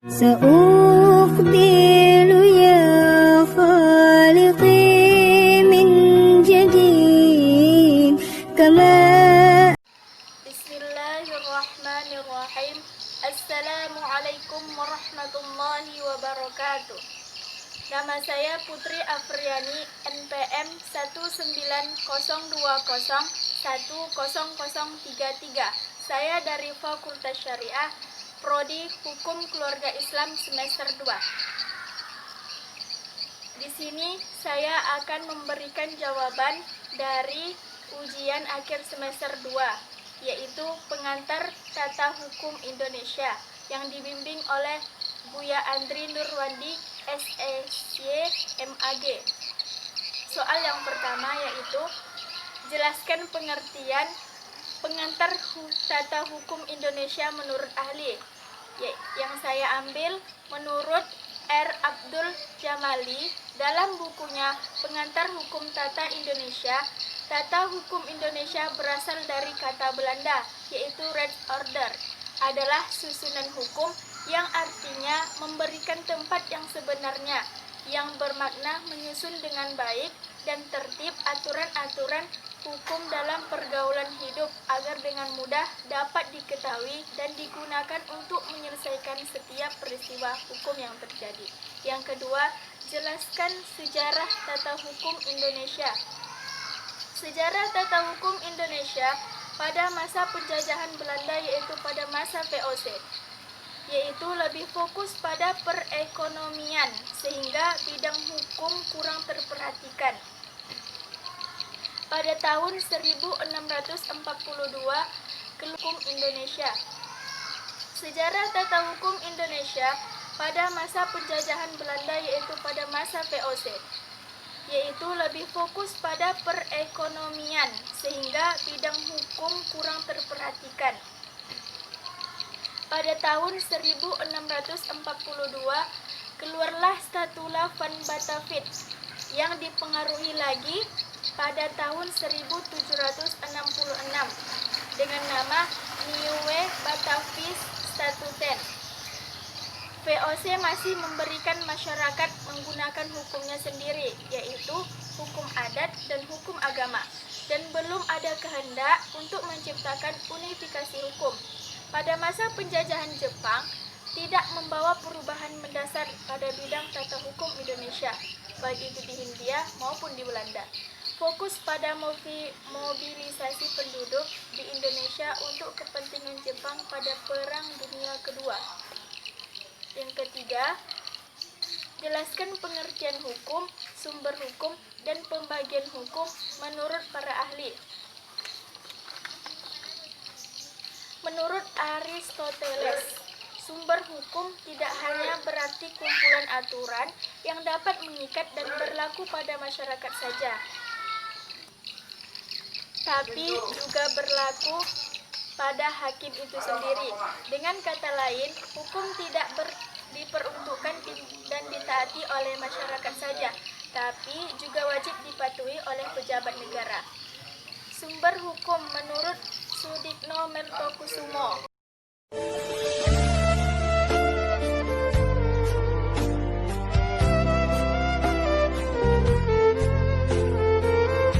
سأقبل يا خالقي من جديد كما Bismillahirrahmanirrahim. Assalamualaikum warahmatullahi wabarakatuh. Nama saya Putri Afriani, NPM 19020100033. Saya dari Fakultas Syariah, Prodi Hukum Keluarga Islam semester 2. Di sini saya akan memberikan jawaban dari ujian akhir semester 2, yaitu pengantar Tata Hukum Indonesia yang dibimbing oleh Buya Andri Nurwandi, SSY, MAG. Soal yang pertama yaitu jelaskan pengertian pengantar Tata Hukum Indonesia menurut ahli. Yang saya ambil menurut R. Abdul Jamali dalam bukunya Pengantar Hukum Tata Indonesia. Tata Hukum Indonesia berasal dari kata Belanda, yaitu Rechtsorde, adalah susunan hukum yang artinya memberikan tempat yang sebenarnya, yang bermakna menyusun dengan baik dan tertib aturan-aturan hukum dalam pergaulan hidup agar dengan mudah dapat diketahui dan digunakan untuk menyelesaikan setiap peristiwa hukum yang terjadi. Yang kedua, jelaskan sejarah tata hukum Indonesia. Sejarah tata hukum Indonesia pada masa penjajahan Belanda, yaitu pada masa VOC, yaitu lebih fokus pada perekonomian sehingga bidang hukum kurang terperhatikan. Pada tahun 1642, Hukum Indonesia. Sejarah tata hukum Indonesia pada masa penjajahan Belanda, yaitu pada masa VOC, yaitu lebih fokus pada perekonomian sehingga bidang hukum kurang terperhatikan. Pada tahun 1642, keluarlah Statula van Batavia yang dipengaruhi lagi pada tahun 1766 dengan nama Nieuwe Batavisch Statuten. VOC masih memberikan masyarakat menggunakan hukumnya sendiri, yaitu hukum adat dan hukum agama, dan belum ada kehendak untuk menciptakan unifikasi hukum. Pada masa penjajahan Jepang, tidak membawa perubahan mendasar pada bidang tata hukum Indonesia, baik itu di Hindia maupun di Belanda. Fokus pada mobilisasi penduduk di Indonesia untuk kepentingan Jepang pada Perang Dunia Kedua. Yang ketiga, jelaskan pengertian hukum, sumber hukum, dan pembagian hukum menurut para ahli. Menurut Aristoteles, sumber hukum tidak hanya berarti kumpulan aturan yang dapat mengikat dan berlaku pada masyarakat saja, tapi juga berlaku pada hakim itu sendiri. Dengan kata lain, hukum tidak diperuntukkan dan ditaati oleh masyarakat saja, tapi juga wajib dipatuhi oleh pejabat negara. Sumber hukum menurut Sudikno Mertokusumo.